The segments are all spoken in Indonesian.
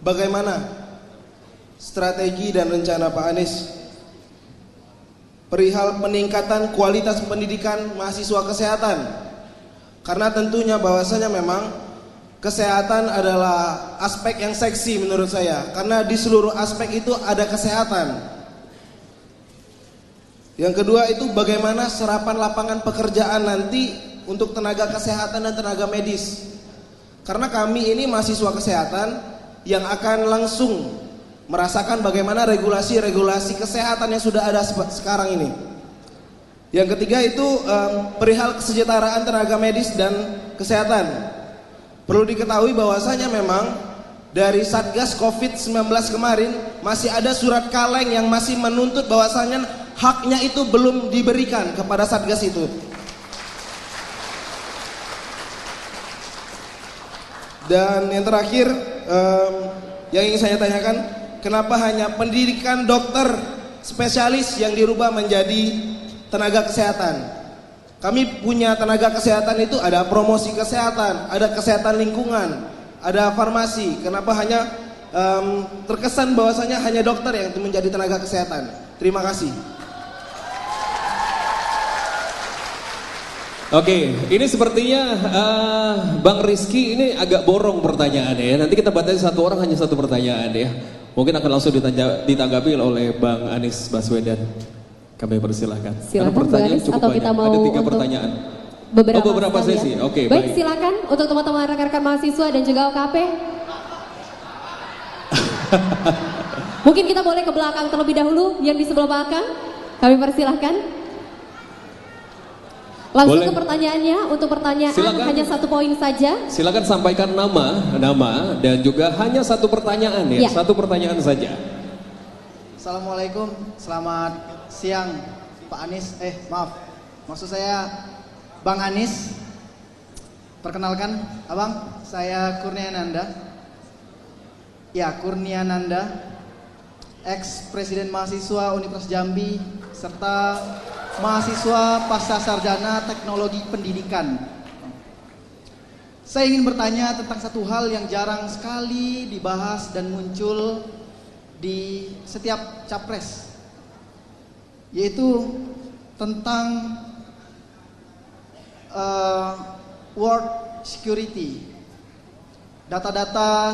bagaimana strategi dan rencana Pak Anies perihal peningkatan kualitas pendidikan mahasiswa kesehatan? Karena tentunya bahwasanya memang kesehatan adalah aspek yang seksi menurut saya, karena di seluruh aspek itu ada kesehatan. Yang kedua itu bagaimana serapan lapangan pekerjaan nanti untuk tenaga kesehatan dan tenaga medis. Karena kami ini mahasiswa kesehatan yang akan langsung merasakan bagaimana regulasi-regulasi kesehatan yang sudah ada sekarang ini. Yang ketiga itu perihal kesejahteraan tenaga medis dan kesehatan. Perlu diketahui bahwasanya memang dari Satgas COVID-19 kemarin masih ada surat kaleng yang masih menuntut bahwasanya haknya itu belum diberikan kepada Satgas itu. Dan yang terakhir yang ingin saya tanyakan, kenapa hanya pendidikan dokter spesialis yang dirubah menjadi tenaga kesehatan? Kami punya tenaga kesehatan itu ada promosi kesehatan, ada kesehatan lingkungan, ada farmasi. Kenapa hanya terkesan bahwasanya hanya dokter yang menjadi tenaga kesehatan? Terima kasih. Oke, ini sepertinya Bang Rizky ini agak borong pertanyaannya ya. Nanti kita batasi satu orang hanya satu pertanyaan ya. Mungkin akan langsung ditanggapi oleh Bang Anies Baswedan. Kami persilahkan. Silakan pertanyaan cukup atau banyak. Kita mau ada 3 pertanyaan. Beberapa sesi. Ya. Oke, baik. Silakan untuk teman-teman rekan-rekan mahasiswa dan juga OKP. Mungkin kita boleh ke belakang terlebih dahulu, yang di sebelah belakang. Kami persilahkan. Langsung boleh. Ke pertanyaannya, untuk pertanyaan silakan. Hanya 1 poin saja. Silakan sampaikan nama dan juga hanya 1 pertanyaan ya. 1 pertanyaan saja. Assalamualaikum, selamat siang Pak Anies. Maksud saya Bang Anies. Perkenalkan, Abang, saya Kurniananda. Ya, Kurniananda, ex-presiden mahasiswa Universitas Jambi serta mahasiswa pasca sarjana teknologi pendidikan. Saya ingin bertanya tentang satu hal yang jarang sekali dibahas dan muncul di setiap capres, yaitu tentang world security. Data-data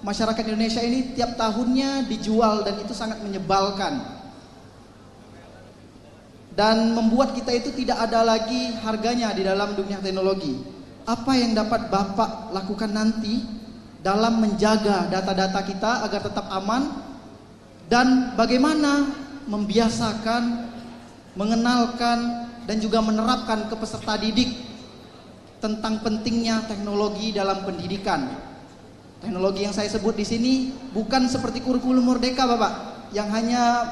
masyarakat Indonesia ini tiap tahunnya dijual dan itu sangat menyebalkan. Dan membuat kita itu tidak ada lagi harganya di dalam dunia teknologi. Apa yang dapat Bapak lakukan nanti dalam menjaga data-data kita agar tetap aman, dan bagaimana membiasakan, mengenalkan, dan juga menerapkan ke peserta didik tentang pentingnya teknologi dalam pendidikan. Teknologi yang saya sebut di sini bukan seperti kurikulum Merdeka, Bapak, yang hanya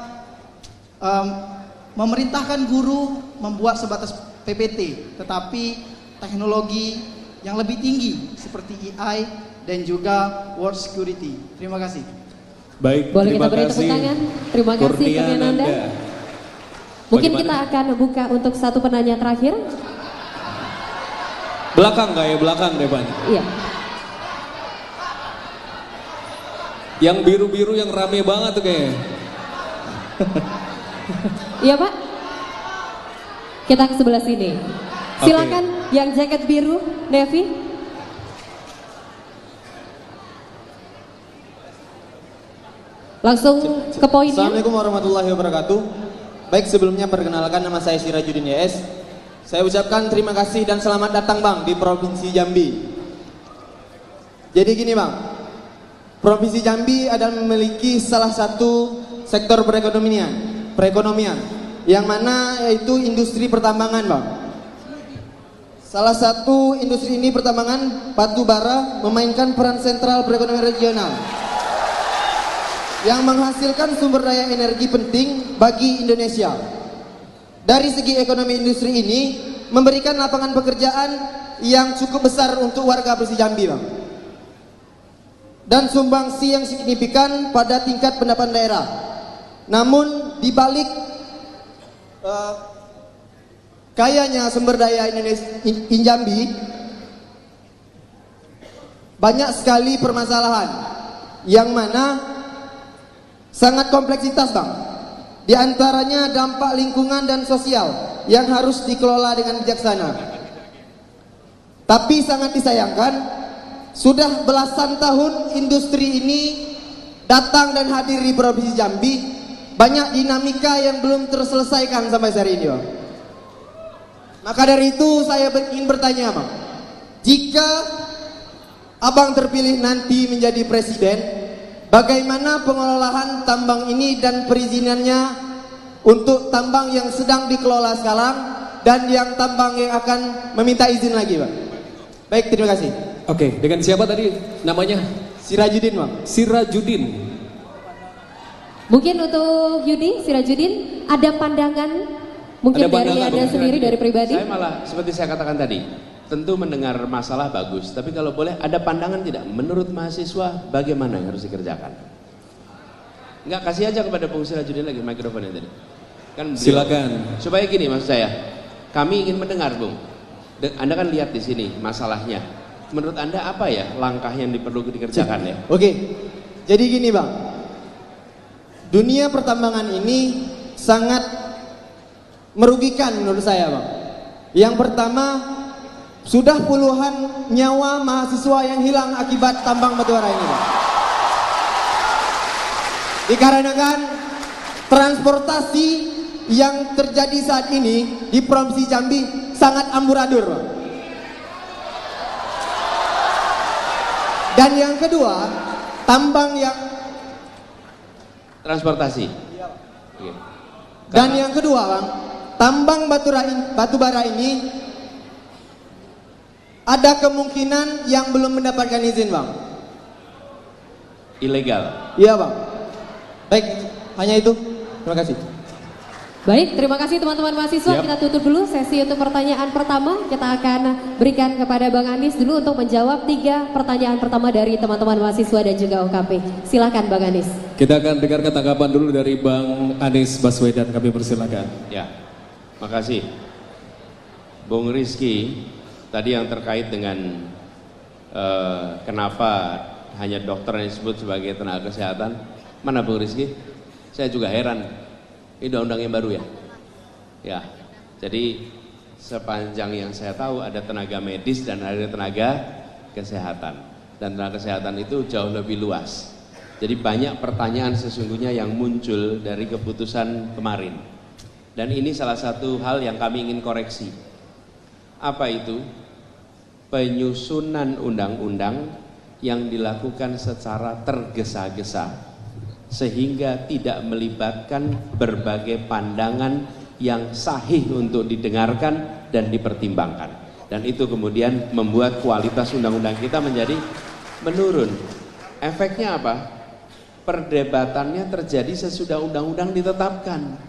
memerintahkan guru membuat sebatas PPT, tetapi teknologi yang lebih tinggi seperti AI dan juga world security. Terima kasih. Baik, boleh kita beri tepuk tangan. Terima kasih Kurniananda. Mungkin kita akan buka untuk 1 penanya terakhir. Belakang nggak ya? Belakang deh, Pak. Iya. Yang biru-biru yang rame banget tuh kayaknya. Iya, Pak. Kita ke sebelah sini. Silakan yang jaket biru, Devi. Langsung ke poinnya. Assalamualaikum warahmatullahi wabarakatuh. Baik, sebelumnya perkenalkan, nama saya Sirajuddin YS. Saya ucapkan terima kasih dan selamat datang Bang di Provinsi Jambi. Jadi gini Bang, Provinsi Jambi adalah memiliki salah satu sektor perekonomian yang mana yaitu industri pertambangan Bang. Salah satu industri ini pertambangan batu bara memainkan peran sentral perekonomian regional yang menghasilkan sumber daya energi penting bagi Indonesia. Dari segi ekonomi industri ini memberikan lapangan pekerjaan yang cukup besar untuk warga Provinsi Jambi Bang, dan sumbangsi yang signifikan pada tingkat pendapatan daerah. Namun di balik kayanya sumber daya Indonesia Jambi, banyak sekali permasalahan yang mana sangat kompleksitas Bang. Di antaranya dampak lingkungan dan sosial yang harus dikelola dengan bijaksana. Tapi sangat disayangkan, sudah belasan tahun industri ini datang dan hadir di Provinsi Jambi, banyak dinamika yang belum terselesaikan sampai hari ini Bang. Maka dari itu saya ingin bertanya Bang, jika Abang terpilih nanti menjadi presiden, bagaimana pengelolaan tambang ini dan perizinannya untuk tambang yang sedang dikelola sekarang dan yang tambang yang akan meminta izin lagi Bang? Baik, terima kasih. Oke, dengan siapa tadi namanya? Sirajudin Bang. Sirajudin. Mungkin untuk Yudi, Sirajudin, ada pandangan mungkin dari Anda sendiri, dari pribadi? Saya malah seperti saya katakan tadi, tentu mendengar masalah bagus, tapi kalau boleh ada pandangan tidak? Menurut mahasiswa bagaimana yang harus dikerjakan? Enggak, kasih aja kepada Bung Sirajudin lagi mikrofonnya tadi. Kan beliau, silakan. Supaya gini maksud saya, kami ingin mendengar Bung. Anda kan lihat di sini masalahnya. Menurut Anda apa ya langkah yang perlu dikerjakan ya? Oke, jadi gini Bang, dunia pertambangan ini sangat merugikan menurut saya Bang. Yang pertama, sudah puluhan nyawa mahasiswa yang hilang akibat tambang batubara ini Bang. Dikarenakan transportasi yang terjadi saat ini di Provinsi Jambi sangat amburadul Bang. Dan yang kedua, tambang yang transportasi. Oke. Dan yang kedua Bang, tambang batubara ini ada kemungkinan yang belum mendapatkan izin Bang. Ilegal. Iya Bang. Baik, hanya itu. Terima kasih. Baik, terima kasih teman-teman mahasiswa. Kita tutup dulu sesi untuk pertanyaan pertama. Kita akan berikan kepada Bang Anies dulu untuk menjawab 3 pertanyaan pertama dari teman-teman mahasiswa dan juga OKP. Silakan Bang Anies. Kita akan dengarkan tanggapan dulu dari Bang Anies Baswedan. Kami persilakan. Ya, makasih. Bung Rizky, tadi yang terkait dengan kenapa hanya dokter yang disebut sebagai tenaga kesehatan. Mana Bung Rizky? Saya juga heran. Ini undang-undang yang baru ya? Ya, jadi sepanjang yang saya tahu ada tenaga medis dan ada tenaga kesehatan. Dan tenaga kesehatan itu jauh lebih luas. Jadi banyak pertanyaan sesungguhnya yang muncul dari keputusan kemarin. Dan ini salah satu hal yang kami ingin koreksi. Apa itu? Penyusunan undang-undang yang dilakukan secara tergesa-gesa sehingga tidak melibatkan berbagai pandangan yang sahih untuk didengarkan dan dipertimbangkan. Dan itu kemudian membuat kualitas undang-undang kita menjadi menurun. Efeknya apa? Perdebatannya terjadi sesudah undang-undang ditetapkan.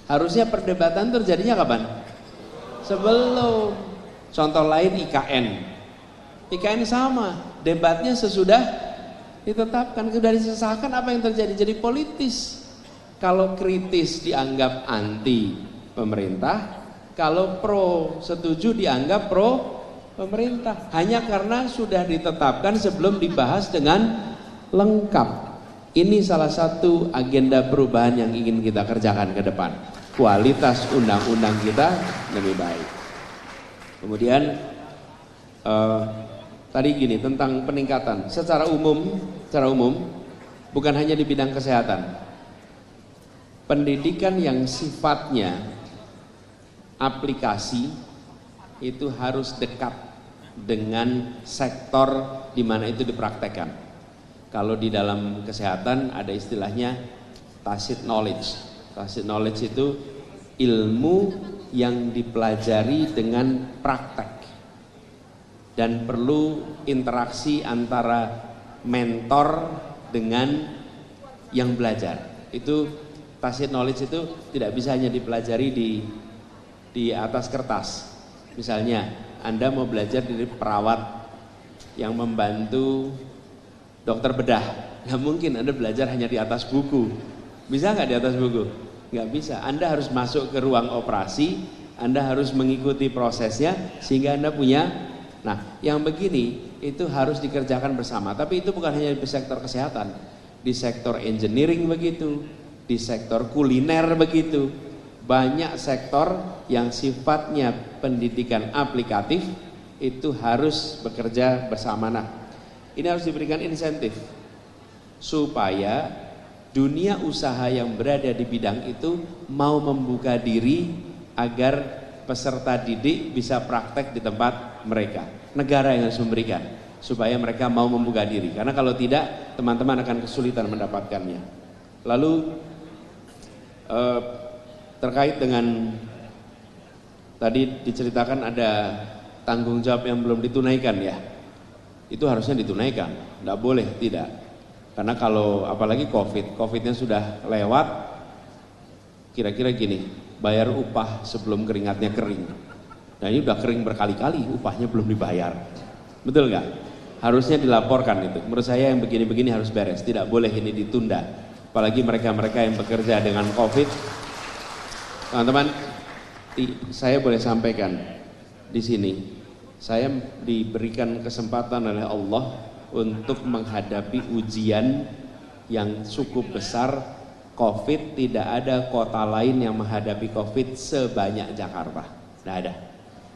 Harusnya perdebatan terjadinya kapan? Sebelum. Contoh lain IKN. IKN sama, debatnya sesudah ditetapkan, sudah disesahkan, apa yang terjadi? Jadi politis. Kalau kritis dianggap anti pemerintah, kalau pro setuju dianggap pro pemerintah. Hanya karena sudah ditetapkan sebelum dibahas dengan lengkap. Ini salah satu agenda perubahan yang ingin kita kerjakan ke depan. Kualitas undang-undang kita lebih baik. Kemudian tadi gini tentang peningkatan secara umum bukan hanya di bidang kesehatan. Pendidikan yang sifatnya aplikasi itu harus dekat dengan sektor di mana itu dipraktekkan. Kalau di dalam kesehatan ada istilahnya tacit knowledge. Tacit knowledge itu ilmu yang dipelajari dengan praktek. Dan perlu interaksi antara mentor dengan yang belajar. Itu tacit knowledge itu tidak bisa hanya dipelajari di atas kertas. Misalnya Anda mau belajar dari perawat yang membantu dokter bedah, nggak mungkin Anda belajar hanya di atas buku. Bisa nggak di atas buku? Nggak bisa. Anda harus masuk ke ruang operasi, Anda harus mengikuti prosesnya sehingga Anda punya Nah, yang begini itu harus dikerjakan bersama. Tapi itu bukan hanya di sektor kesehatan, di sektor engineering begitu, di sektor kuliner begitu. Banyak sektor yang sifatnya pendidikan aplikatif itu harus bekerja bersama. Nah, ini harus diberikan insentif supaya dunia usaha yang berada di bidang itu mau membuka diri agar peserta didik bisa praktek di tempat mereka. Negara yang harus memberikan supaya mereka mau membuka diri. Karena kalau tidak, teman-teman akan kesulitan mendapatkannya. Lalu terkait dengan tadi diceritakan ada tanggung jawab yang belum ditunaikan ya. Itu harusnya ditunaikan, tidak boleh tidak. Karena kalau apalagi Covidnya sudah lewat, kira-kira gini, bayar upah sebelum keringatnya kering. Nah ini udah kering berkali-kali, upahnya belum dibayar. Betul nggak? Harusnya dilaporkan itu. Menurut saya yang begini-begini harus beres, tidak boleh ini ditunda. Apalagi mereka-mereka yang bekerja dengan Covid. Teman-teman, saya boleh sampaikan di sini, saya diberikan kesempatan oleh Allah untuk menghadapi ujian yang cukup besar. Covid, tidak ada kota lain yang menghadapi Covid sebanyak Jakarta, tidak ada.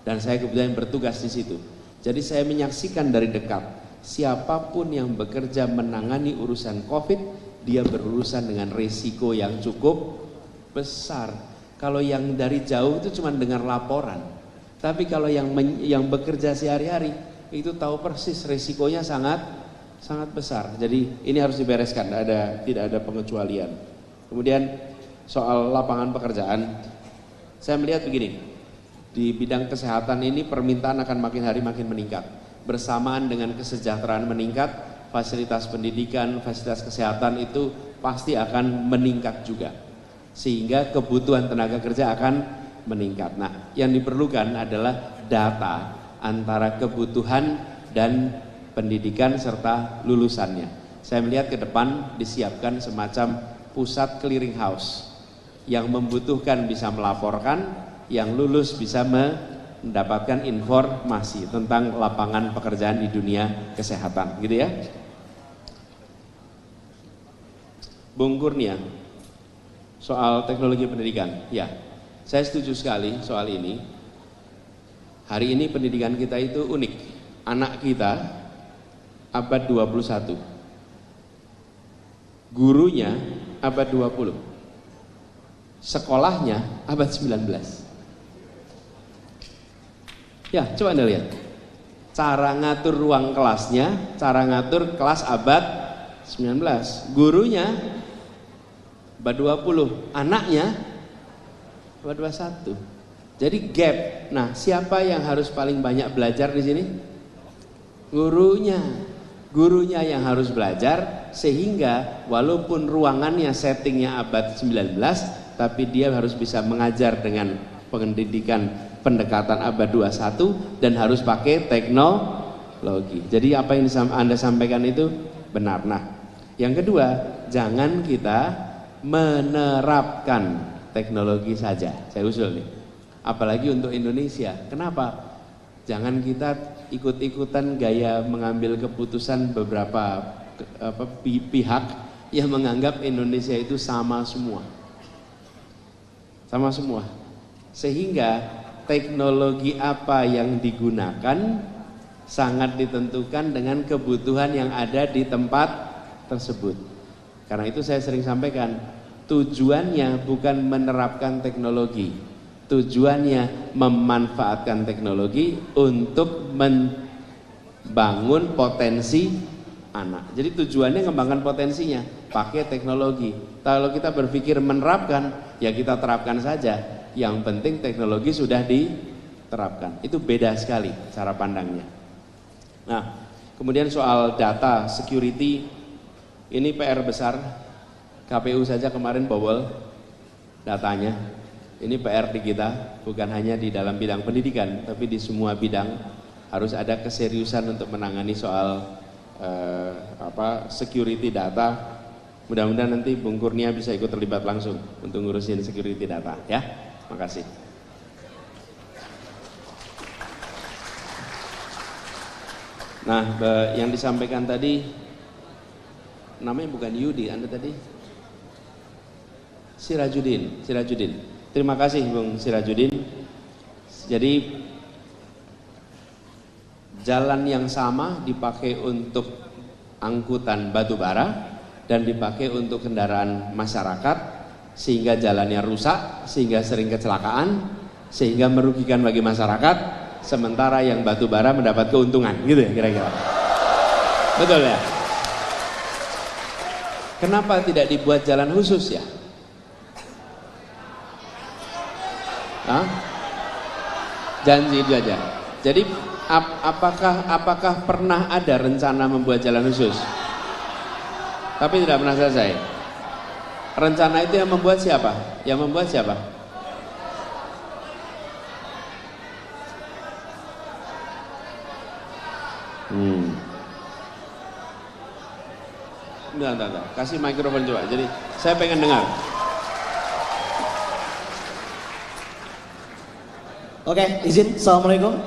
Dan saya kebetulan bertugas di situ. Jadi saya menyaksikan dari dekat, siapapun yang bekerja menangani urusan Covid, dia berurusan dengan risiko yang cukup besar. Kalau yang dari jauh itu cuma dengar laporan, tapi kalau yang bekerja sehari-hari itu tahu persis risikonya sangat besar. Jadi ini harus dibereskan, tidak ada pengecualian. Kemudian soal lapangan pekerjaan, saya melihat begini, di bidang kesehatan ini permintaan akan makin hari makin meningkat. Bersamaan dengan kesejahteraan meningkat, fasilitas pendidikan, fasilitas kesehatan itu pasti akan meningkat juga. Sehingga kebutuhan tenaga kerja akan meningkat. Nah, yang diperlukan adalah data antara kebutuhan dan pendidikan serta lulusannya. Saya melihat ke depan disiapkan semacam pusat clearing house yang membutuhkan bisa melaporkan, yang lulus bisa mendapatkan informasi tentang lapangan pekerjaan di dunia kesehatan, gitu ya. Bung Kurnia, soal teknologi pendidikan, ya, saya setuju sekali soal ini. Hari ini pendidikan kita itu unik. Anak kita abad 21. Gurunya abad 20. Sekolahnya abad 19. Ya, coba Anda lihat. Cara ngatur ruang kelasnya, cara ngatur kelas abad 19. Gurunya abad 20, anaknya abad 21. Jadi gap. Nah, siapa yang harus paling banyak belajar di sini? Gurunya. Gurunya yang harus belajar, sehingga walaupun ruangannya settingnya abad 19, tapi dia harus bisa mengajar dengan pendidikan pendekatan abad 21 dan harus pakai teknologi. Jadi apa yang Anda sampaikan itu benar. Nah, yang kedua, jangan kita menerapkan teknologi saja. Saya usul nih, apalagi untuk Indonesia. Kenapa? Jangan kita ikut-ikutan gaya mengambil keputusan beberapa pihak yang menganggap Indonesia itu sama semua. Sama semua. Sehingga teknologi apa yang digunakan sangat ditentukan dengan kebutuhan yang ada di tempat tersebut. Karena itu saya sering sampaikan, tujuannya bukan menerapkan teknologi, tujuannya memanfaatkan teknologi untuk membangun potensi anak. Jadi tujuannya mengembangkan potensinya, pakai teknologi. Kalau kita berpikir menerapkan, ya kita terapkan saja. Yang penting teknologi sudah diterapkan. Itu beda sekali cara pandangnya. Nah, kemudian soal data security, ini PR besar. KPU saja kemarin bobol datanya. Ini PR di kita, bukan hanya di dalam bidang pendidikan, tapi di semua bidang harus ada keseriusan untuk menangani soal security data. Mudah-mudahan nanti Bung Kurnia bisa ikut terlibat langsung untuk ngurusin security data, ya. Makasih. Nah, yang disampaikan tadi, namanya bukan Yudi, Anda tadi? Sirajudin. Terima kasih Bung Sirajudin. Jadi jalan yang sama dipakai untuk angkutan batu bara dan dipakai untuk kendaraan masyarakat, sehingga jalannya rusak, sehingga sering kecelakaan, sehingga merugikan bagi masyarakat. Sementara yang batu bara mendapat keuntungan, gitu ya kira-kira. Betul ya? Kenapa tidak dibuat jalan khusus ya? Hah? Janji itu aja. Jadi apakah pernah ada rencana membuat jalan khusus? Tapi tidak pernah selesai. Rencana itu yang membuat siapa? Yang membuat siapa? Bentar. Kasih mikrofon coba. Jadi saya pengen dengar. Oke, izin. Assalamualaikum.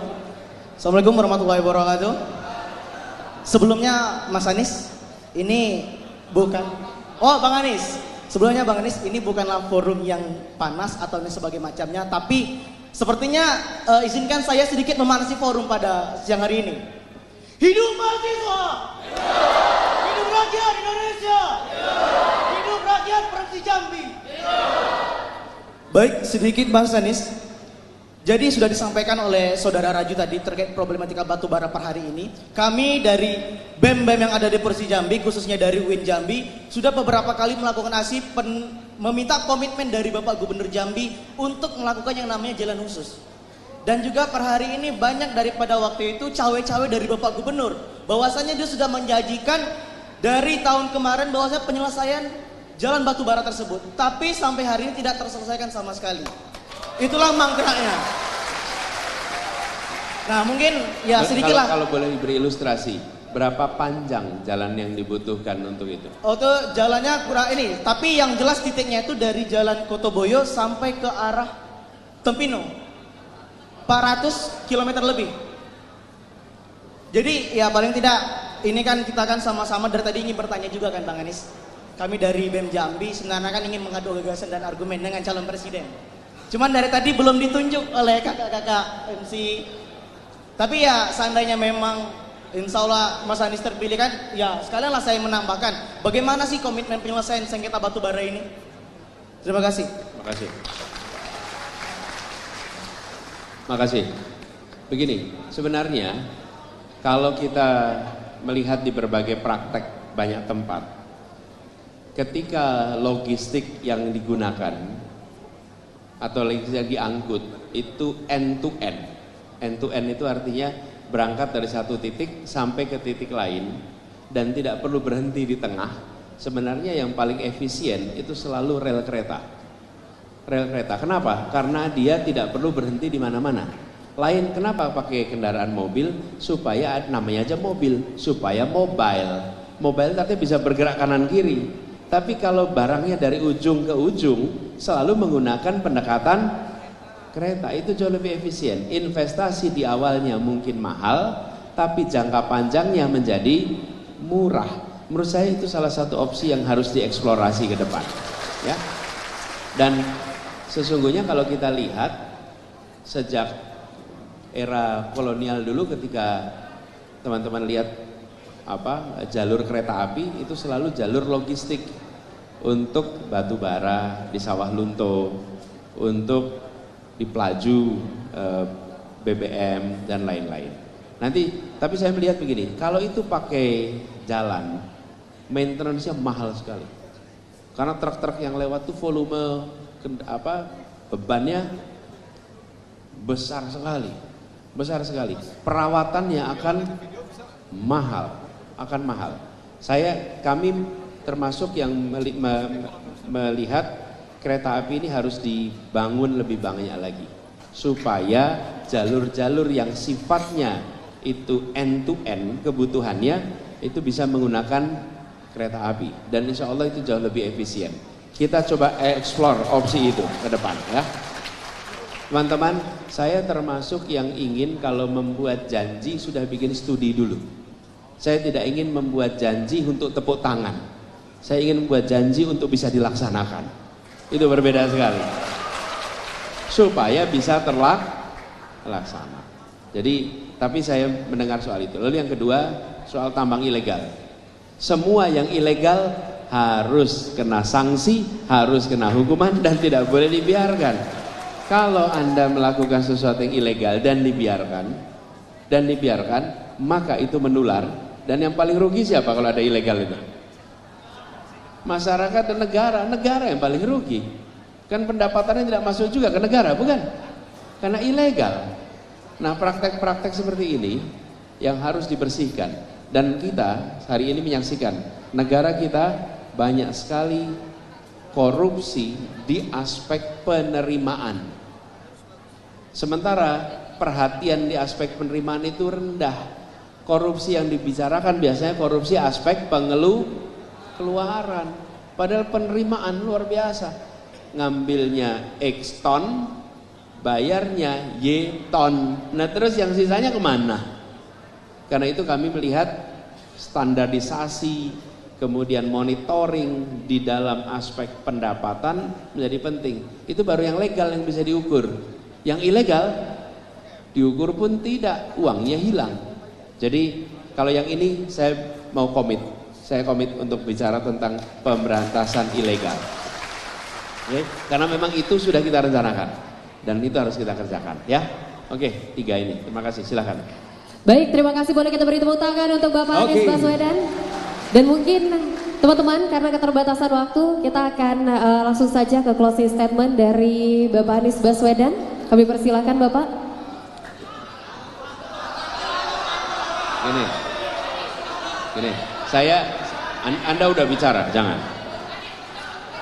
Assalamualaikum warahmatullahi wabarakatuh. Sebelumnya Mas Anies, ini bukan. Oh, Bang Anies. Sebelumnya Bang Anies, ini bukanlah forum yang panas atau sebagai macamnya, tapi sepertinya izinkan saya sedikit memanasi forum pada siang hari ini. Hidup mahasiswa! Hidup rakyat Indonesia! Hidup rakyat Provinsi Jambi! Baik, sedikit Bang Anies. Jadi sudah disampaikan oleh Saudara Raju tadi terkait problematika batu bara per hari ini. Kami dari BEM-BEM yang ada di Provinsi Jambi, khususnya dari UIN Jambi, sudah beberapa kali melakukan aksi meminta komitmen dari Bapak Gubernur Jambi untuk melakukan yang namanya jalan khusus. Dan juga per hari ini banyak daripada waktu itu cawe-cawe dari Bapak Gubernur, bahwasanya dia sudah menjanjikan dari tahun kemarin bahwasanya penyelesaian jalan batu bara tersebut, tapi sampai hari ini tidak terselesaikan sama sekali. Itulah mangkraknya. Nah mungkin ya sedikitlah. Kalau boleh diberi ilustrasi, berapa panjang jalan yang dibutuhkan untuk itu? Oh itu jalannya kurang ini, tapi yang jelas titiknya itu dari Jalan Kotoboyo sampai ke arah Tempino. 400 km lebih. Jadi ya paling tidak ini kan kita kan sama-sama dari tadi ingin bertanya juga kan Bang Anies. Kami dari BEM Jambi sebenarnya kan ingin mengadu gagasan dan argumen dengan calon presiden. Cuman dari tadi belum ditunjuk oleh kakak-kakak MC. Tapi ya seandainya memang insya Allah Mas Anies terpilih kan, ya sekalianlah saya menambahkan bagaimana sih komitmen penyelesaian sengketa batu bara ini. Terima kasih. Terima kasih. Makasih. Begini, sebenarnya kalau kita melihat di berbagai praktek banyak tempat, ketika logistik yang digunakan atau logistik yang diangkut itu end to end. End to end itu artinya berangkat dari satu titik sampai ke titik lain dan tidak perlu berhenti di tengah. Sebenarnya yang paling efisien itu selalu rel kereta. Rel kereta. Kenapa? Karena dia tidak perlu berhenti di mana-mana. Lain kenapa pakai kendaraan mobil? Supaya namanya aja mobil, supaya mobile. Mobile artinya bisa bergerak kanan kiri. Tapi kalau barangnya dari ujung ke ujung selalu menggunakan pendekatan kereta, itu jauh lebih efisien. Investasi di awalnya mungkin mahal, tapi jangka panjangnya menjadi murah. Menurut saya itu salah satu opsi yang harus dieksplorasi ke depan. Ya. Dan sesungguhnya kalau kita lihat sejak era kolonial dulu ketika teman-teman lihat jalur kereta api itu selalu jalur logistik untuk batu bara di Sawah Lunto, untuk di Pelaju, BBM dan lain-lain. Nanti tapi saya melihat begini, kalau itu pakai jalan, maintenance-nya mahal sekali. Karena truk-truk yang lewat tuh volume bebannya besar sekali. Perawatannya akan mahal. Kami termasuk yang melihat kereta api ini harus dibangun lebih banyak lagi supaya jalur-jalur yang sifatnya itu end to end kebutuhannya itu bisa menggunakan kereta api dan insya Allah itu jauh lebih efisien. Kita coba explore opsi itu ke depan ya. Teman-teman, saya termasuk yang ingin kalau membuat janji sudah bikin studi dulu. Saya tidak ingin membuat janji untuk tepuk tangan. Saya ingin membuat janji untuk bisa dilaksanakan. Itu berbeda sekali. Supaya bisa terlaksana. Jadi, tapi saya mendengar soal itu. Lalu yang kedua, soal tambang ilegal. Semua yang ilegal harus kena sanksi, harus kena hukuman, dan tidak boleh dibiarkan. Kalau Anda melakukan sesuatu yang ilegal dan dibiarkan, maka itu menular. Dan yang paling rugi siapa kalau ada ilegal itu? Masyarakat dan negara yang paling rugi. Kan pendapatannya tidak masuk juga ke negara, bukan? Karena ilegal. Nah, praktek-praktek seperti ini yang harus dibersihkan. Dan kita hari ini menyaksikan negara kita banyak sekali korupsi di aspek penerimaan. Sementara perhatian di aspek penerimaan itu rendah. Korupsi yang dibicarakan biasanya korupsi aspek pengeluaran. Padahal penerimaan luar biasa. Ngambilnya X ton, bayarnya Y ton. Nah terus yang sisanya kemana? Karena itu kami melihat standarisasi, kemudian monitoring di dalam aspek pendapatan menjadi penting. Itu baru yang legal yang bisa diukur. Yang ilegal diukur pun tidak, uangnya hilang. Jadi kalau yang ini saya mau komit. Saya komit untuk bicara tentang pemberantasan ilegal. Oke? Karena memang itu sudah kita rencanakan dan itu harus kita kerjakan, ya. Oke, 3 ini. Terima kasih. Silakan. Baik, terima kasih. Boleh kita beri tepuk tangan untuk Bapak Anies Baswedan. Dan mungkin teman-teman, karena keterbatasan waktu, kita akan langsung saja ke closing statement dari Bapak Anies Baswedan. Kami persilakan Bapak. Gini, Anda udah bicara, jangan.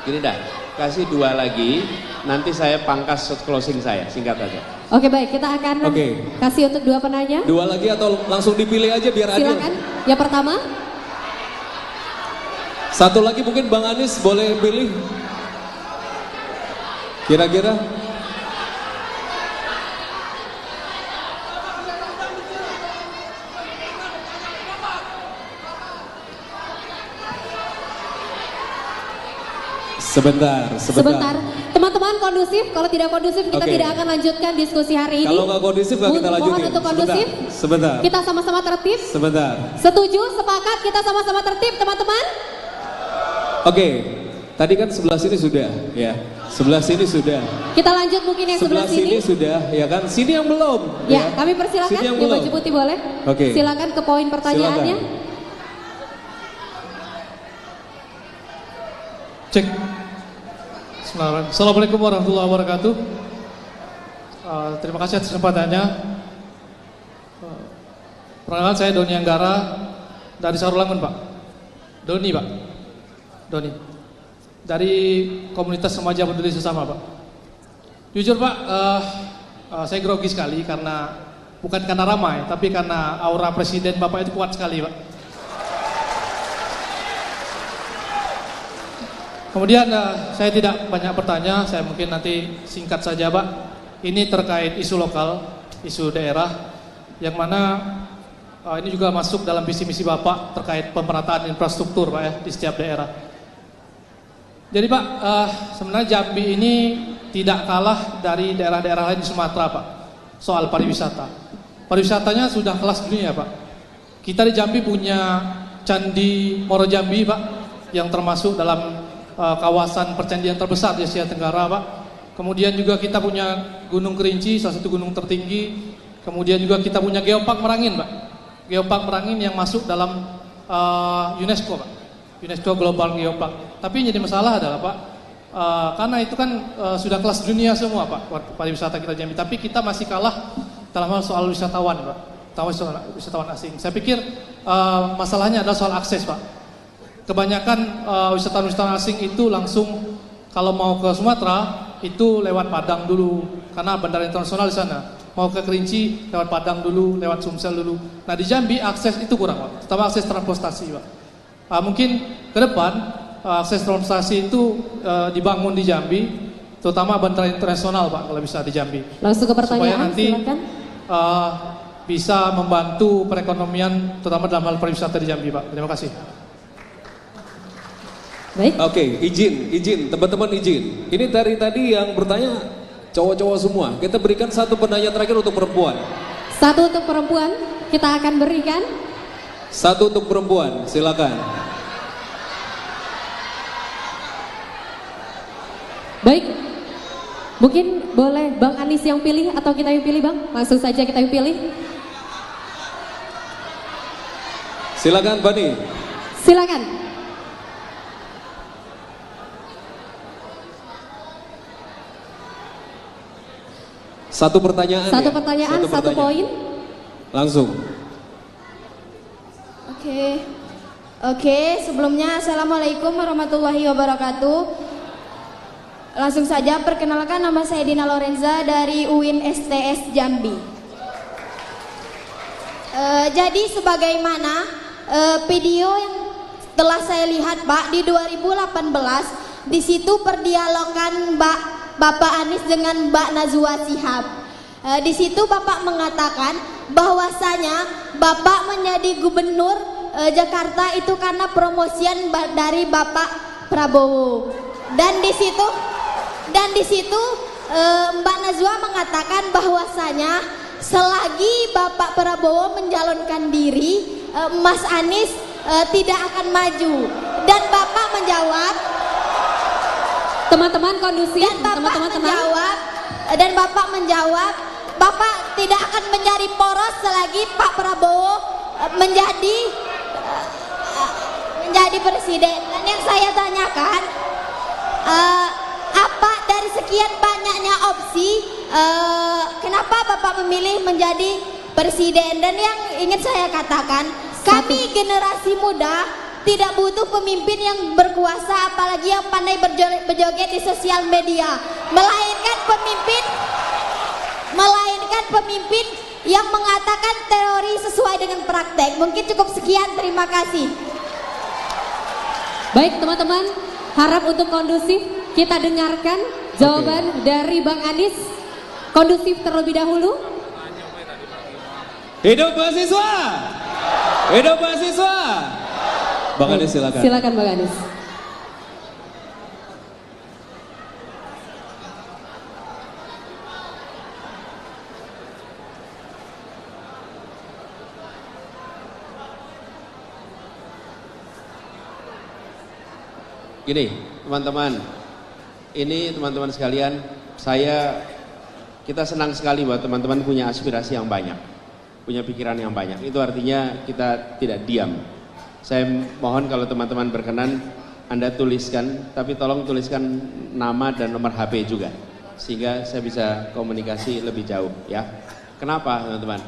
Gini dah, kasih 2 lagi, nanti saya pangkas closing saya, singkat aja. Oke baik, kita akan kasih untuk 2 penanya. 2 lagi atau langsung dipilih aja biar adil. Silakan. Yang pertama. 1 lagi mungkin Bang Anies boleh pilih. Kira-kira. Sebentar. Teman-teman kondusif, kalau tidak kondusif kita tidak akan lanjutkan diskusi hari ini. Kalau nggak kondusif nggak kita lanjutin. Mohon untuk kondusif. Sebentar. Kita sama-sama tertib. Sebentar. Setuju, sepakat, kita sama-sama tertib teman-teman. Oke, tadi kan sebelah sini sudah, ya. Sebelah sini sudah. Kita lanjut mungkin yang sebelah sini. Sudah, ya kan? Sini yang belum. Ya, kami persilakan. Yang baju putih boleh. Oke. Silakan ke poin pertanyaannya. Cek. Assalamualaikum warahmatullahi wabarakatuh. Terima kasih atas kesempatannya. Perkenalkan saya Doni Anggara dari Sarulangun, Pak. Doni, Pak. Doni. Dari komunitas remaja peduli sesama, Pak. Jujur, Pak, saya grogi sekali bukan karena ramai, tapi karena aura presiden Bapak itu kuat sekali, Pak. Kemudian saya tidak banyak bertanya, saya mungkin nanti singkat saja, Pak. Ini terkait isu lokal, isu daerah, yang mana ini juga masuk dalam visi misi Bapak terkait pemerataan infrastruktur, Pak, ya, di setiap daerah. Jadi, Pak, sebenarnya Jambi ini tidak kalah dari daerah-daerah lain di Sumatera, Pak, soal pariwisata. Pariwisatanya sudah kelas dunia, Pak. Kita di Jambi punya Candi Moro Jambi, Pak, yang termasuk dalam kawasan percandian terbesar di Asia Tenggara, Pak. Kemudian juga kita punya Gunung Kerinci, salah satu gunung tertinggi. Kemudian juga kita punya Geopark Merangin, Pak. Geopark Merangin yang masuk dalam UNESCO, Pak. UNESCO Global Geopark. Tapi yang jadi masalah adalah, Pak, karena itu kan sudah kelas dunia semua, Pak, pariwisata kita Jambi. Tapi kita masih kalah dalam hal soal wisatawan, Pak. Wisatawan asing. Saya pikir masalahnya adalah soal akses, Pak. Kebanyakan wisatawan-wisatawan asing itu langsung kalau mau ke Sumatera itu lewat Padang dulu karena bandara internasional di sana. Mau ke Kerinci lewat Padang dulu, lewat Sumsel dulu. Nah di Jambi akses itu kurang, Pak. Terutama akses transportasi, Pak. Mungkin ke depan akses transportasi itu dibangun di Jambi, terutama bandara internasional, Pak, kalau bisa di Jambi. Langsung ke pertanyaan, supaya nanti silakan. bisa membantu perekonomian terutama dalam hal pariwisata di Jambi, Pak. Terima kasih. Baik. Oke, izin, teman-teman izin. Ini dari tadi yang bertanya cowok-cowok semua. Kita berikan satu penanya terakhir untuk perempuan. Satu untuk perempuan, kita akan berikan. Satu untuk perempuan, silakan. Baik. Mungkin boleh Bang Anis yang pilih atau kita yang pilih, Bang? Langsung saja kita yang pilih. Silakan, Bani. Silakan. Satu pertanyaan. Satu ya? pertanyaan, satu poin. Langsung. Oke, sebelumnya Assalamualaikum warahmatullahi wabarakatuh. Langsung saja perkenalkan, nama saya Dina Lorenza dari UIN STS Jambi. Jadi sebagaimana video yang telah saya lihat, Pak, di 2018 di situ perdialogan Bapak Anies dengan Mbak Najwa Shihab. Di situ Bapak mengatakan bahwasanya Bapak menjadi gubernur Jakarta itu karena promosian dari Bapak Prabowo. Dan di situ Mbak Najwa mengatakan bahwasanya selagi Bapak Prabowo mencalonkan diri, Mas Anies tidak akan maju. Dan Bapak menjawab, Teman-teman kondusif, teman-teman tenang. Dan Bapak menjawab, Bapak tidak akan menjadi poros selagi Pak Prabowo menjadi presiden. Dan yang saya tanyakan, apa dari sekian banyaknya opsi, kenapa Bapak memilih menjadi presiden? Dan yang ingin saya katakan, kami generasi muda tidak butuh pemimpin yang berkuasa, apalagi yang pandai berjoget di sosial media, melainkan pemimpin yang mengatakan teori sesuai dengan praktek. Mungkin cukup sekian, terima kasih. Baik teman-teman, harap untuk kondusif kita dengarkan jawaban dari Bang Anies. Kondusif terlebih dahulu. Hidup mahasiswa! Hidup mahasiswa! Bang Anies silakan. Silakan Bang Anies. Gini, teman-teman, ini teman-teman sekalian, kita senang sekali bahwa teman-teman punya aspirasi yang banyak, punya pikiran yang banyak. Itu artinya kita tidak diam. Saya mohon kalau teman-teman berkenan, Anda tuliskan, tapi tolong tuliskan nama dan nomor HP juga, sehingga saya bisa komunikasi lebih jauh ya. Kenapa teman-teman?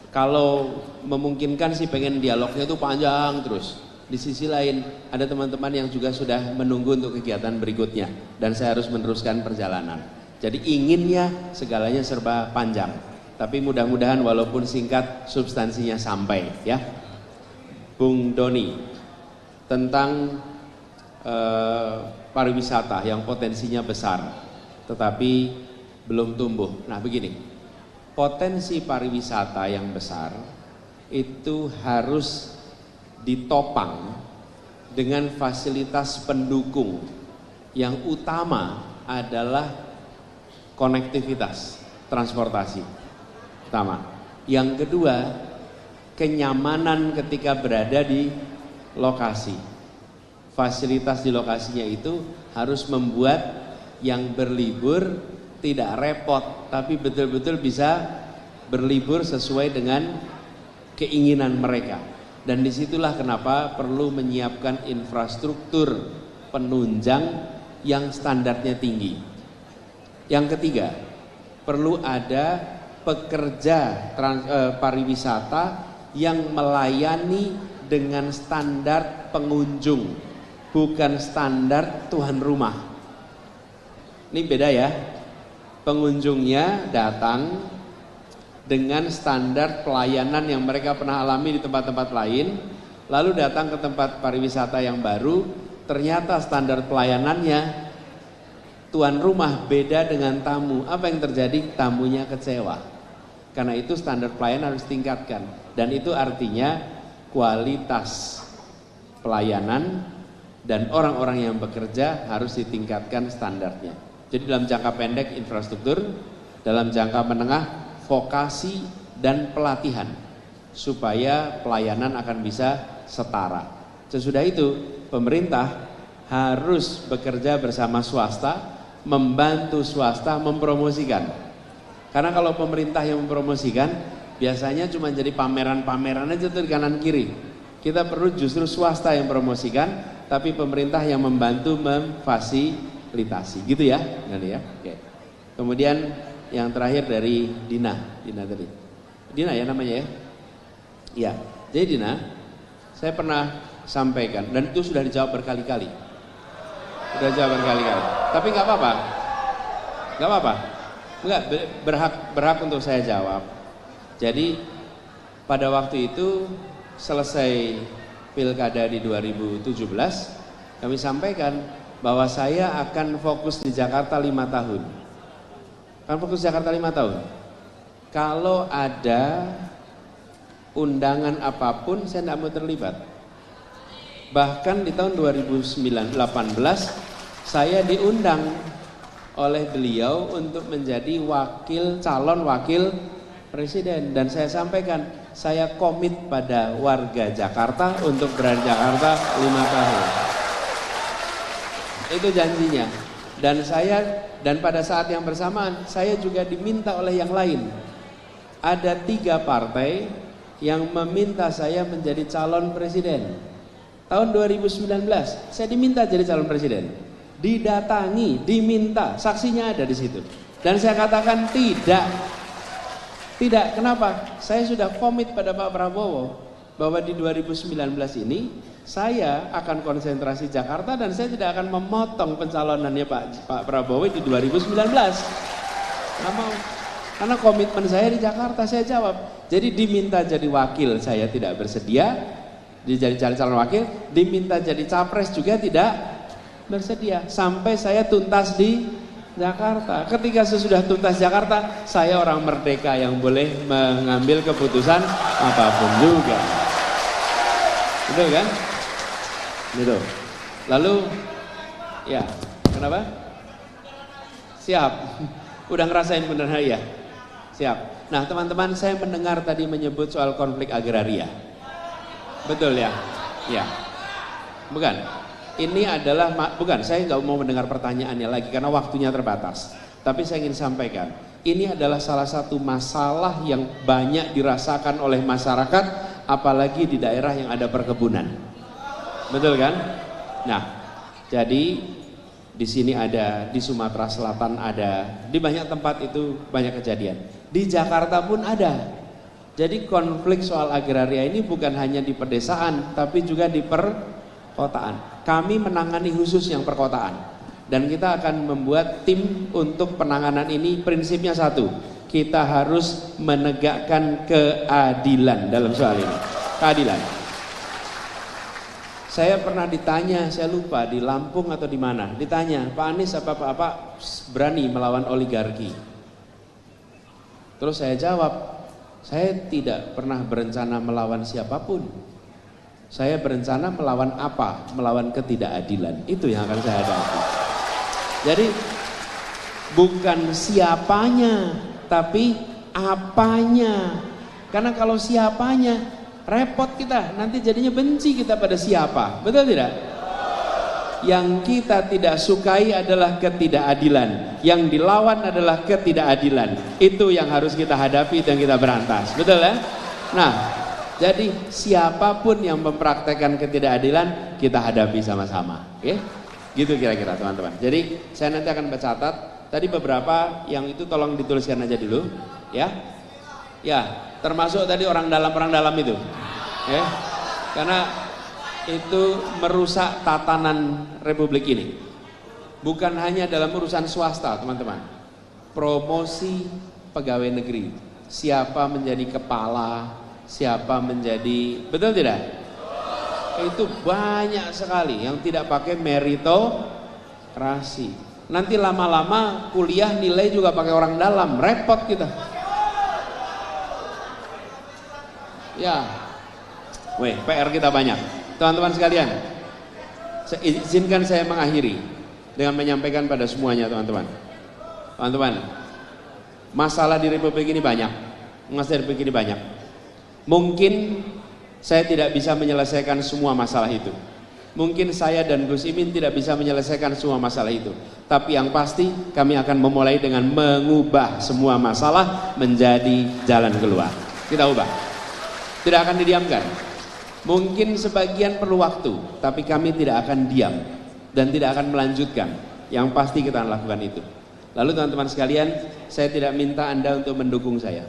Kalau memungkinkan sih pengen dialognya itu panjang terus. Di sisi lain ada teman-teman yang juga sudah menunggu untuk kegiatan berikutnya dan saya harus meneruskan perjalanan. Jadi inginnya segalanya serba panjang, tapi mudah-mudahan walaupun singkat substansinya sampai ya. Bung Doni, tentang pariwisata yang potensinya besar tetapi belum tumbuh. Nah begini, potensi pariwisata yang besar itu harus ditopang dengan fasilitas pendukung yang utama adalah konektivitas, transportasi pertama. Yang kedua, kenyamanan ketika berada di lokasi. Fasilitas di lokasinya itu harus membuat yang berlibur tidak repot, tapi betul-betul bisa berlibur sesuai dengan keinginan mereka. Dan disitulah kenapa perlu menyiapkan infrastruktur penunjang yang standarnya tinggi. Yang ketiga, perlu ada pekerja pariwisata yang melayani dengan standar pengunjung, bukan standar tuan rumah. Ini beda ya. Pengunjungnya datang dengan standar pelayanan yang mereka pernah alami di tempat-tempat lain, lalu datang ke tempat pariwisata yang baru, ternyata standar pelayanannya tuan rumah beda dengan tamu. Apa yang terjadi? Tamunya kecewa. Karena itu standar pelayanan harus tingkatkan. Dan itu artinya kualitas pelayanan dan orang-orang yang bekerja harus ditingkatkan standarnya. Jadi dalam jangka pendek infrastruktur, dalam jangka menengah vokasi dan pelatihan supaya pelayanan akan bisa setara. Sesudah itu pemerintah harus bekerja bersama swasta, membantu swasta mempromosikan. Karena kalau pemerintah yang mempromosikan biasanya cuma jadi pameran-pameran aja tuh di kanan kiri. Kita perlu justru swasta yang promosikan, tapi pemerintah yang membantu memfasilitasi, gitu ya, Gali ya. Oke. Kemudian yang terakhir dari Dina tadi. Dina ya namanya ya. Ya, jadi Dina, saya pernah sampaikan dan itu sudah dijawab berkali-kali. Sudah jawab berkali-kali. Tapi nggak apa-apa, nggak apa-apa. Enggak, berhak untuk saya jawab. Jadi pada waktu itu selesai pilkada di 2017, kami sampaikan bahwa saya akan fokus di Jakarta 5 tahun. Akan fokus di Jakarta 5 tahun. Kalau ada undangan apapun, saya tidak mau terlibat. Bahkan di tahun 2018, saya diundang oleh beliau untuk menjadi calon wakil presiden, dan saya sampaikan saya komit pada warga Jakarta untuk berada di Jakarta 5 tahun. Itu janjinya. Dan pada saat yang bersamaan saya juga diminta oleh yang lain. Ada 3 partai yang meminta saya menjadi calon presiden. Tahun 2019 saya diminta jadi calon presiden. Didatangi, diminta, saksinya ada di situ. Dan saya katakan tidak. Tidak, kenapa? Saya sudah komit pada Pak Prabowo bahwa di 2019 ini saya akan konsentrasi Jakarta dan saya tidak akan memotong pencalonannya Pak Prabowo di 2019. Nggak mau. Karena komitmen saya di Jakarta, saya jawab. Jadi diminta jadi wakil, saya tidak bersedia. Jadi calon wakil, diminta jadi capres juga tidak bersedia, sampai saya tuntas di Jakarta. Ketika sesudah tuntas Jakarta, saya orang merdeka yang boleh mengambil keputusan apapun juga. Betul kan? Betul. Lalu, ya, kenapa? Siap. Udah ngerasain bener ya? Siap. Nah teman-teman, saya mendengar tadi menyebut soal konflik agraria. Betul ya? Ya. Bukan? Ini adalah, bukan, saya nggak mau mendengar pertanyaannya lagi karena waktunya terbatas. Tapi saya ingin sampaikan, ini adalah salah satu masalah yang banyak dirasakan oleh masyarakat, apalagi di daerah yang ada perkebunan. Betul kan? Nah, jadi di sini ada, di Sumatera Selatan ada, di banyak tempat itu banyak kejadian. Di Jakarta pun ada. Jadi konflik soal agraria ini bukan hanya di pedesaan, tapi juga di perkotaan. Kami menangani khusus yang perkotaan. Dan kita akan membuat tim untuk penanganan ini, prinsipnya satu. Kita harus menegakkan keadilan dalam soal ini. Keadilan. Saya pernah ditanya, saya lupa di Lampung atau di mana. Ditanya, Pak Anies apa berani melawan oligarki? Terus saya jawab, saya tidak pernah berencana melawan siapapun. Saya berencana melawan apa? Melawan ketidakadilan. Itu yang akan saya hadapi. Jadi bukan siapanya, tapi apanya. Karena kalau siapanya, repot kita. Nanti jadinya benci kita pada siapa. Betul tidak? Yang kita tidak sukai adalah ketidakadilan. Yang dilawan adalah ketidakadilan. Itu yang harus kita hadapi dan kita berantas. Betul ya? Nah, jadi siapapun yang mempraktekkan ketidakadilan kita hadapi sama-sama, oke? Gitu kira-kira teman-teman. Jadi saya nanti akan mencatat tadi beberapa yang itu tolong dituliskan aja dulu, ya. Ya, termasuk tadi orang dalam itu, ya. Karena itu merusak tatanan Republik ini. Bukan hanya dalam urusan swasta, teman-teman. Promosi pegawai negeri, siapa menjadi kepala, siapa menjadi, betul tidak? Itu banyak sekali yang tidak pakai meritokrasi. Nanti lama-lama kuliah nilai juga pakai orang dalam, repot kita. Ya. Weh, PR kita banyak. Teman-teman sekalian, izinkan saya mengakhiri dengan menyampaikan pada semuanya teman-teman. Teman-teman, masalah di Republik ini banyak. Masalah di Republik ini banyak. Mungkin saya tidak bisa menyelesaikan semua masalah itu. Mungkin saya dan Gus Imin tidak bisa menyelesaikan semua masalah itu. Tapi yang pasti kami akan memulai dengan mengubah semua masalah menjadi jalan keluar. Kita ubah. Tidak akan didiamkan. Mungkin sebagian perlu waktu, tapi kami tidak akan diam dan tidak akan melanjutkan. Yang pasti kita akan lakukan itu. Lalu teman-teman sekalian, saya tidak minta Anda untuk mendukung saya.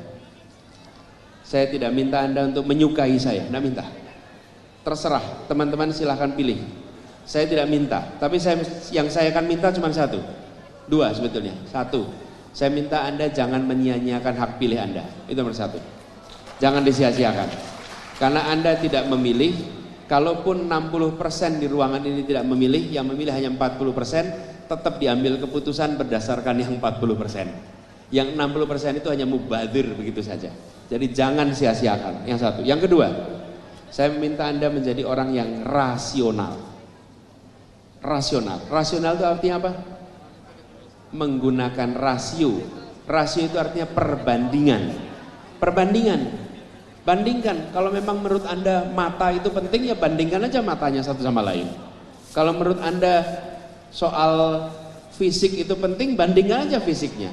Saya tidak minta Anda untuk menyukai saya, tidak minta. Terserah, teman-teman silahkan pilih. Saya tidak minta, tapi yang saya akan minta cuma satu. Dua sebetulnya. Satu, saya minta Anda jangan menyia-nyiakan hak pilih Anda. Itu nomor satu. Jangan disia-siakan. Karena Anda tidak memilih, kalaupun 60% di ruangan ini tidak memilih, yang memilih hanya 40%, tetap diambil keputusan berdasarkan yang 40%. Yang 60% itu hanya mubadir begitu saja. Jadi jangan sia-siakan. Yang satu. Yang kedua, saya meminta Anda menjadi orang yang rasional. Rasional. Rasional itu artinya apa? Menggunakan rasio. Rasio itu artinya perbandingan. Perbandingan. Bandingkan. Kalau memang menurut Anda mata itu penting, ya bandingkan aja matanya satu sama lain. Kalau menurut Anda soal fisik itu penting, bandingkan aja fisiknya.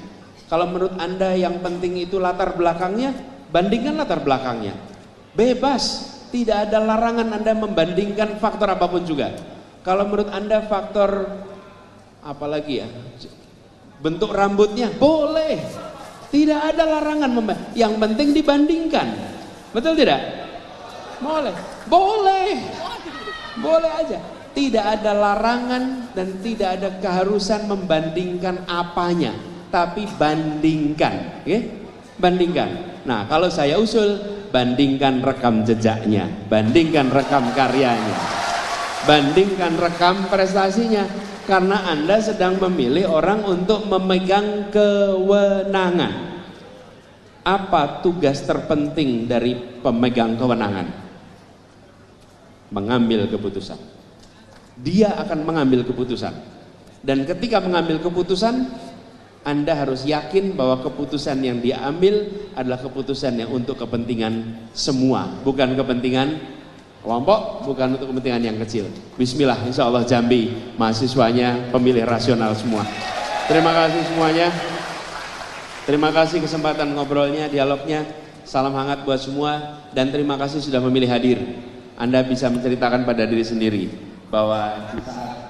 Kalau menurut Anda yang penting itu latar belakangnya, bandingkan latar belakangnya. Bebas. Tidak ada larangan Anda membandingkan faktor apapun juga. Kalau menurut Anda faktor apalagi ya, bentuk rambutnya boleh. Tidak ada larangan. Yang penting dibandingkan. Betul tidak? Boleh. Boleh. Boleh aja. Tidak ada larangan dan tidak ada keharusan membandingkan apanya. Tapi bandingkan. Okay? Bandingkan. Nah, kalau saya usul, bandingkan rekam jejaknya, bandingkan rekam karyanya, bandingkan rekam prestasinya, karena Anda sedang memilih orang untuk memegang kewenangan. Apa tugas terpenting dari pemegang kewenangan? Mengambil keputusan. Dia akan mengambil keputusan. Dan ketika mengambil keputusan, Anda harus yakin bahwa keputusan yang dia ambil adalah keputusan yang untuk kepentingan semua, bukan kepentingan kelompok, bukan untuk kepentingan yang kecil. Bismillah, insya Allah Jambi mahasiswanya pemilih rasional semua. Terima kasih semuanya. Terima kasih kesempatan ngobrolnya, dialognya. Salam hangat buat semua dan terima kasih sudah memilih hadir. Anda bisa menceritakan pada diri sendiri bahwa